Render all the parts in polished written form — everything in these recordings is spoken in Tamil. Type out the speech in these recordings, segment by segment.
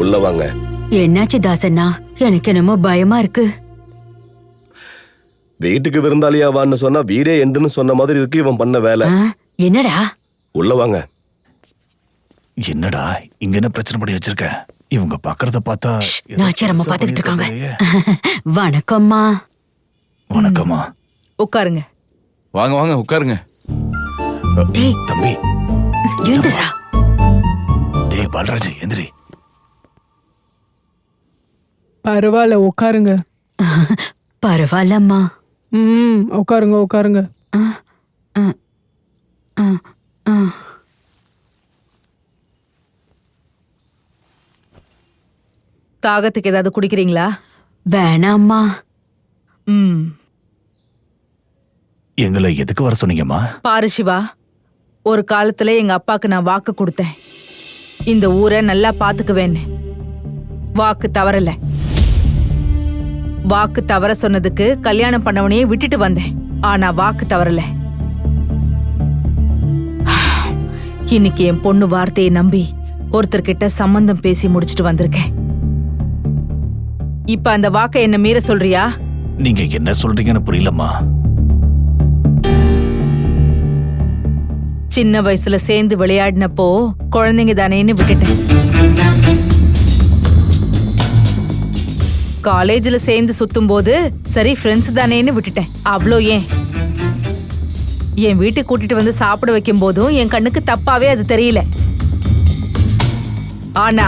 உள்ள வாங்க. என்னாச்சு தாசண்ணா? எனக்கு என்னமோ பயமா இருக்கு. வீட்டுக்கு விருந்தாளியா வான்னு சொன்னா வீடே எண்டுன்னு சொன்ன மாதிரி இருக்கு இவன் பண்ண வேலை. என்னடா? உள்ள வாங்க. என்னடா இங்க என்ன பிரச்சனை பண்ணி வச்சிருக்க? இவங்க பாக்குறத பார்த்தா நாச்சியாரம்மா பாத்துக்கிட்டு இருக்காங்க. வணக்கம்மா. வணக்கம்மா. உட்காருங்க. வாங்க வாங்க உட்காருங்க. டேய் தம்பி எழுந்துடா. டேய் பால்ராஜ் எந்திரி. பரவாயில்ல உட்காருங்க. பரவாயில்லம்மா. உட்காருங்க உட்காருங்க. தாகத்துக்கு ஏதாவது குடிக்கிறீங்களா? வேணாம்மா. எங்களை எதுக்கு வர சொன்னீங்கம்மா? பாரு சிவா, ஒரு காலத்துல எங்க அப்பாக்கு நான் வாக்கு கொடுத்தேன், இந்த ஊரை நல்லா பாத்துக்குவேன்னு. வாக்கு தவறல. வாக்கு தவற சொன்னதுக்கு கல்யாணம் பண்ணவனையே விட்டுட்டு வந்தேன். ஆனா வாக்கு தவறல. இன்னைக்கு என் பொண்ணு வார்த்தையை நம்பி ஒருத்தர்கிட்ட சம்பந்தம் பேசி முடிச்சிட்டு வந்திருக்கேன். இப்ப அந்த வாக்கை என்ன மீற சொல்றியா? நீங்க என்ன சொல்றீங்கன்னு புரியலம்மா. சின்ன வயசுல சேர்ந்து விளையாடினப்போ குழந்தைங்க தானேன்னு விட்டுட்டேன். காலேஜ்ல சேர்ந்து சுத்தும் போது சரி ஃப்ரெண்ட்ஸ் தானேன்னு விட்டுட்டேன். அவ்வளோ ஏன், என் வீட்டுக்கு கூட்டிட்டு வந்து சாப்பிட வைக்கும் போதும் என் கண்ணுக்கு தப்பாவே அது தெரியல. ஆனா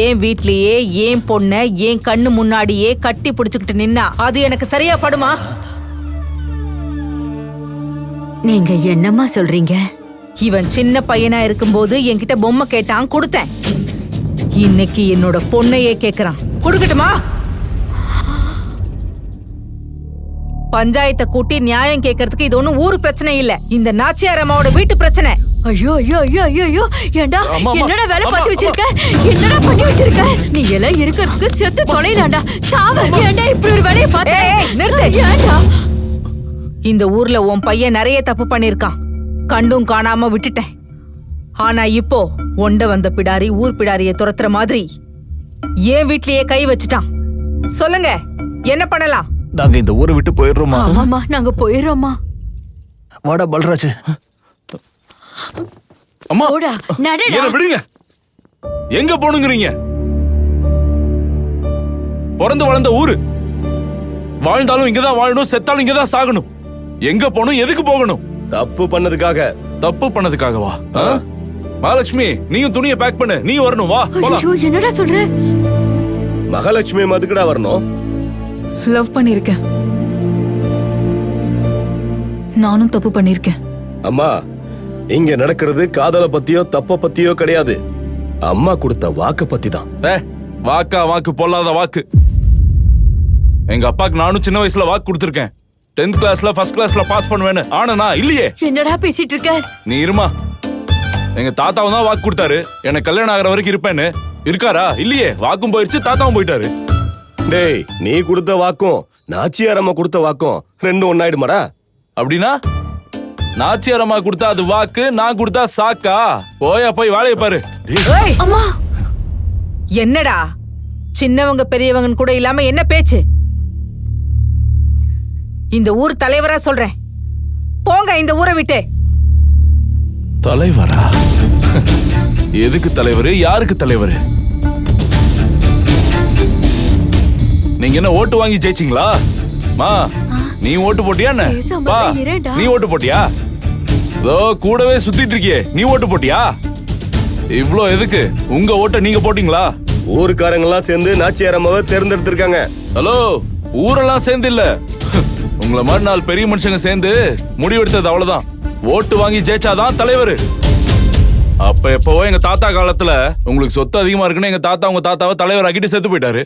ஏன் வீட்லயே ஏன் பொண்ண ஏன் கண்ணு முன்னாடியே கட்டி பிடிச்சுக்கிட்டு நின்னா அது எனக்கு சரியா படுமா? நீங்க என்னம்மா சொல்றீங்க? இவன் சின்ன பையனா இருக்கும்போது என்கிட்ட பொம்மை கேட்டான், கொடுத்தேன். இன்னைக்கு என்னோட பொண்ணையே கேக்குறான், கொடுக்கட்டுமா? பஞ்சாயத்தை கூட்டி நியாயம் கேட்கறதுக்கு இது ஒண்ணும் ஊரு பிரச்சனை இல்ல, இந்த நாச்சியார் அம்மாவோட வீட்டு பிரச்சனை. ஐயோ ஐயோ ஐயோ ஐயோ ஐயோ, ஏண்டா என்னடா வேலை பார்த்து வச்சிருக்க? என்னடா பண்ணி வச்சிருக்க? நீ எல்லாம் இருக்கிறதுக்கு செத்து தொலைலாண்டா, சாவ. ஏண்டா இப்படி ஒரு வேலையை பார்த்த? நிறுத்து. ஏண்டா? இந்த ஊர்ல உன் பையன் நிறைய தப்பு பண்ணிருக்கான், கண்டும் காணாம விட்டுட்டேன். ஆனா இப்போ ஒண்ட வந்த பிடாரி ஊர் பிடாரிய துரத்துற மாதிரி ஏன் வீட்லயே கை வச்சுட்டான். சொல்லுங்க, என்ன பண்ணலாம்? நாங்க இந்த ஊரை விட்டு போயிடுறோமா? ஆமாமா, நாங்க போயிடுறோமா. வாடா பால்ராஜ். அம்மா ஓடா, நடடா. என்ன விடுங்க. எங்க போணுங்கறீங்க? பிறந்து வளர்ந்த ஊரு, வாழ்ந்தாலும் இங்கதான் வாழணும், செத்தாலும் இங்கதான் சாகணும். எங்க போகணும், எதுக்கு போகணும்? தப்பு பண்ணதுக்காக. தப்பு பண்ணதுக்காகவா? மகாலட்சுமி, நீயும் துணியை பேக் பண்ணு, நீ வரணும், வா. ஐயோ, என்னடா சொல்ற? மகாலட்சுமி மதுக்குடா வரணும்? லவ் பண்ணிருக்கேன், நானும் தப்பு பண்ணிருக்கேன். அம்மா, இங்க நடக்கிறது காதல பத்தியோ தப்ப பத்தியோ கிடையாது, அம்மா கொடுத்த வாக்கு பத்தி தான். வாக்கா? வாக்கு பொல்லாத வாக்கு. எங்க அப்பாக்கு நானும் சின்ன வயசுல வாக்கு கொடுத்திருக்கேன், 10th கிளாஸ்ல ஃபர்ஸ்ட் கிளாஸ்ல பாஸ் பண்ணுவேன்னு. ஆனா இல்லையே. என்னடா பேசிட்டு இருக்க? நீ இருமா. எங்க தாத்தாவும் தான் வாக்கு கொடுத்தாரு, எனக்கு கல்யாணம் ஆகிற வரைக்கும் இருப்பேன்னு. இருக்காரா? இல்லையே. வாக்கும் போயிடுச்சு, தாத்தாவும் போயிட்டாரு. டேய், நீ கொடுத்த வாக்கும் நாச்சியார் அம்மா கொடுத்த வாக்கும் ரெண்டும் ஒன்னாயிடுமாடா? அப்படின்னா நாச்சியார் அம்மா கொடுத்தா அது வாக்கு, நான் கொடுத்தா சாக்கா? போயா போய் வேலையை பாரு. அம்மா, என்னடா சின்னவங்க பெரியவங்க கூட இல்லாம என்ன பேச்சு? இந்த ஊர் தலைவரா சொல்றேன், போங்க இந்த ஊரை விட்டு. தலைவரா? எதுக்கு தலைவரு? யாருக்கு தலைவரு? நீங்க என்ன ஓட்டு வாங்கி ஜெயிச்சிங்களா? மா, நீ ஓட்டு போட்டியா? நீ ஓட்டு போட்டியா? கூடவே சுத்திட்டு இருக்கியே, நீ ஓட்டு போட்டியா? இவ்ளோ எதுக்கு? உங்க ஓட்ட நீங்க போட்டீங்களா? ஊருக்காரங்க எல்லாம் சேர்ந்து நாச்சியார் அம்மாவை தேர்ந்தெடுத்திருக்காங்க. ஹலோ, ஊரெல்லாம் சேர்ந்து இல்ல, உங்களை மாதிரி 4 பெரிய மனுஷங்க சேர்ந்து முடிவெடுத்தது, அவ்வளவுதான். ஓட்டு வாங்கி ஜெயிச்சாதான் தலைவர். அப்ப எப்பவோ எங்க தாத்தா காலத்துல உங்களுக்கு சொத்து அதிகமா இருக்குன்னு எங்க தாத்தா உங்க தாத்தாவை தலைவர் ஆக்கிட்டு செத்து போயிட்டாரு.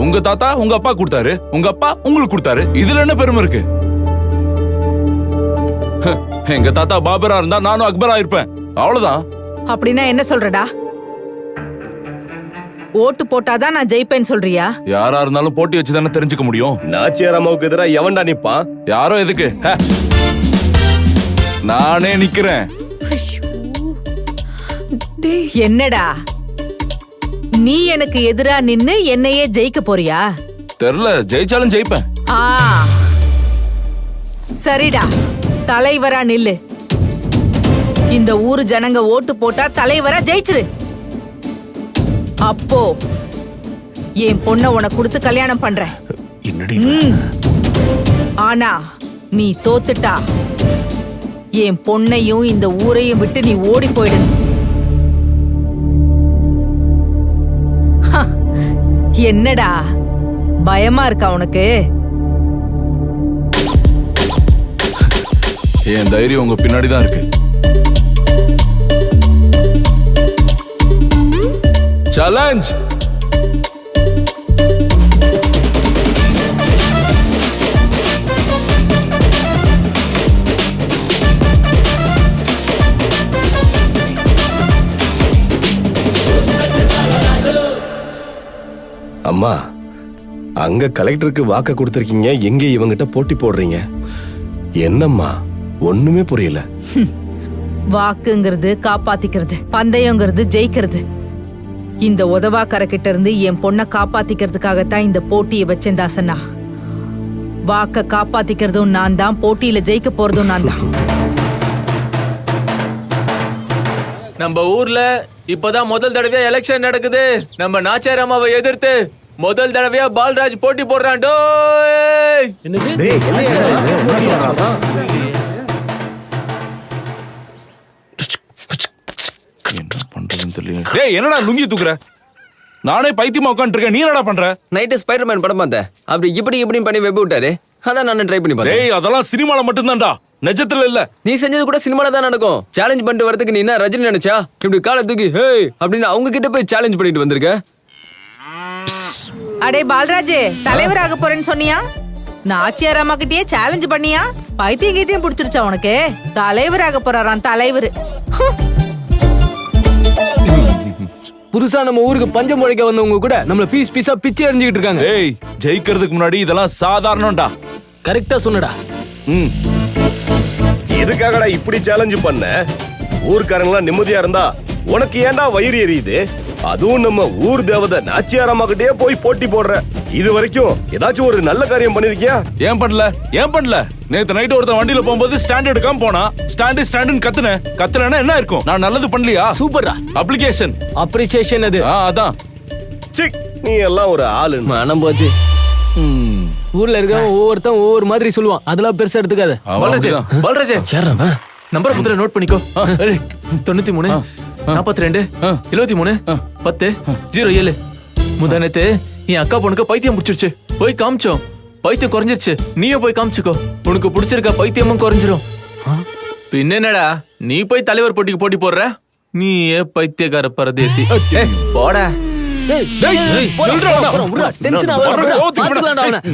உங்க தாத்தா உங்க அப்பா கொடுத்தாரு, உங்க அப்பா உங்களுக்கு கொடுத்தாரு. இதுல என்ன பெருமை இருக்கு? எங்க தாத்தா பாபரா இருந்தா நானும் அக்பரா இருப்பேன், அவ்வளவுதான். அப்படின்னா என்ன சொல்றடா? ஓட்டு போட்டாதான் நான் ஜெயிப்பேன்னு சொல்றியா? யாரா இருந்தாலும் போட்டி வச்சுதானே தெரிஞ்சுக்க முடியும். நாச்சியார் அம்மாவுக்கு எதிராக எவன்டா நிப்பான்? யாரோ எதுக்கு? நானே நிக்கிறேன். டேய் என்னடா நீ எனக்கு எதிரா நின்னு என்னையே ஜெயிக்க போறியா? தெரியல, ஜெயிச்சாலும் ஜெயிப்பேன். ஆ சரிடா, தலைவரா நில்லு. இந்த ஊரு ஜனங்க ஓட்டு போட்டா தலைவரா ஜெயிச்சிரு. அப்போ என் பொண்ண உனக்கு கொடுத்து கல்யாணம் பண்றேன். என்னடி ஆனா நீ தோத்துட்டா என் பொண்ணையும் இந்த ஊரையும் விட்டு நீ ஓடி போயிடு. என்னடா பயமா இருக்கா உனக்கு? என் தைரியம் உங்க பின்னாடி தான் இருக்கு. சேலஞ்ச். அம்மா, அங்க கலெக்டருக்கு வாக்க கொடுத்திருக்கீங்க, எங்க இவங்கிட்ட போட்டி போடுறீங்க? என்னம்மா ஒண்ணுமே புரியல. வாக்குங்கிறது காப்பாத்திக்கிறது, பந்தயங்கிறது ஜெயிக்கிறது. இந்த உதவாக்கர கிட்ட இருந்து என் பொண்ணை காப்பாத்திக்கிறதுக்காகத்தான் இந்த போட்டியை வச்சேன் தாசண்ணா. வாக்க காப்பாத்திக்கிறதும் நான் தான், போட்டியில ஜெயிக்க போறதும் நான் தான். நம்ம ஊர்ல இப்பதான் முதல் தடவையா எலெக்ஷன் நடக்குது. நம்ம நாச்சியார் அம்மாவை எதிர்த்து முதல் தடவையா பால்ராஜ் போட்டி போடுறான். டோய்! என்ன பண்றதுன்னு தெரியல. டேய், என்னடா லுங்கி தூக்குற? நானே பைத்தியமா உட்காந்துட்டு இருக்கேன், நீ என்னடா பண்ற? நைட்டு ஸ்பைடர்மேன் படம் பார்த்தேன். அப்படி இப்படி பண்ணி வெப் விட்டாரு. அதான் நான் ட்ரை பண்ணி பார்த்தேன். டேய், அதெல்லாம் சினிமால மட்டும்தான்டா, நிஜத்துல இல்ல. நீ செஞ்சது கூட சினிமால தான் நடக்கும். சேலஞ்ச் பண்ணிட்டு வரதுக்கு நீ என்ன ரஜினி நினைச்சா? இப்படி காலை தூக்கி ஹே அப்படின்னு அவங்க கிட்ட போய் சேலஞ்ச் பண்ணிட்டு வந்திருக்க. அடே பால்ராஜ், தலைவராக போறேன்னு சொன்னியா? நாச்சியார் அம்மா கிட்டயே சேலஞ்ச் பண்ணியா? பைத்தியம் கீத்தியம் பிடிச்சிருச்சா உனக்கு? தலைவராக போறாராம் தலைவர். புதுசா நம்ம ஊருக்கு பஞ்சம் முளைக்க வந்தவங்க கூட நம்மள பீஸ் பீஸா பிச்சை எறிஞ்சிட்டு இருக்காங்க. ஏய், ஜெயிக்கிறதுக்கு முன்னாடி இதெல்லாம் சாதாரணம்டா. கரெக்டா சொன்னடா. எதுக்காகடா இப்படி சேலஞ்சு பண்ண? ஊர்க்காரங்களாம் நிம்மதியா இருந்தா உனக்கு ஏன்டா வயிறு எரியுது? அதுவும் நம்ம ஊர் தேவதை நாச்சியார் அம்மா கிட்டே போய் போட்டி போடுற. இது வரைக்கும் ஏதாச்சும் ஒரு நல்ல காரியம் பண்ணிருக்கியா? ஏன் பண்ணல? நேத்து நைட் ஒருத்தன் வண்டியில போகும்போது ஸ்டாண்ட் எடுக்காம போனா. ஸ்டாண்டுன்னு கத்துனா என்ன இருக்கும்? நான் நல்லது பண்ணலையா? சூப்பர்டா. அப்ளிகேஷன் அப்ரிசியேஷன் அது. அதான். சிக், நீ எல்லாம் ஒரு ஆளு. மனம் போச்சு. ஊர்ல இருக்கவன் ஒவ்வொருத்தன் ஒவ்வொரு மாதிரி சொல்லுவான். அதெல்லாம் பெருசா எடுத்துக்காத. பால்ராஜே, நம்பர் முதல்ல நோட் பண்ணிக்கோ. 93 42 73 10 07. முந்தானத்து என் அக்கா பொண்ணுக்கு பைத்தியம் பிடிச்சிருச்சு. போய் காமிச்சோம், பைத்தியம் குறைஞ்சிருச்சு. நீயே போய் காமிச்சுக்கோ, உனக்கு பிடிச்சிருக்க பைத்தியமும் குறைஞ்சிரும். பின்ன என்னடா நீ போய் தலைவர் போட்டிக்கு போட்டி போடுற? நீ பைத்தியக்கார பரதேசி. போடா. டென்ஷன் ஆகாத.